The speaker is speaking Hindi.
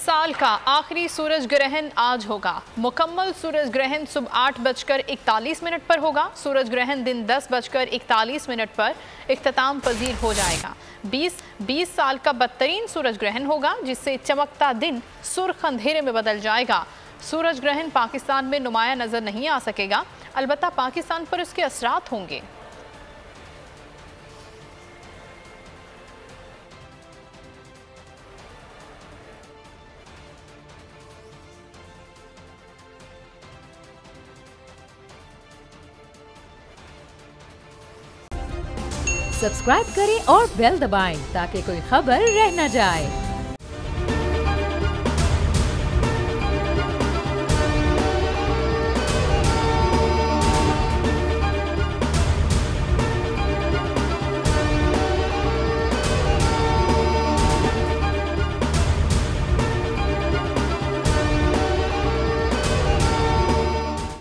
साल का आखिरी सूरज ग्रहण आज होगा। मुकम्मल सूरज ग्रहण सुबह 8:41 पर होगा। सूरज ग्रहण दिन 10:41 पर इख्तिताम पजीर हो जाएगा। 20 साल का बदतरीन सूरज ग्रहण होगा, जिससे चमकता दिन सुर्ख अंधेरे में बदल जाएगा। सूरज ग्रहण पाकिस्तान में नुमाया नजर नहीं आ सकेगा, अलबत्ता पाकिस्तान पर इसके असरात होंगे। सब्सक्राइब करें और बेल दबाएं ताकि कोई खबर रह न जाए।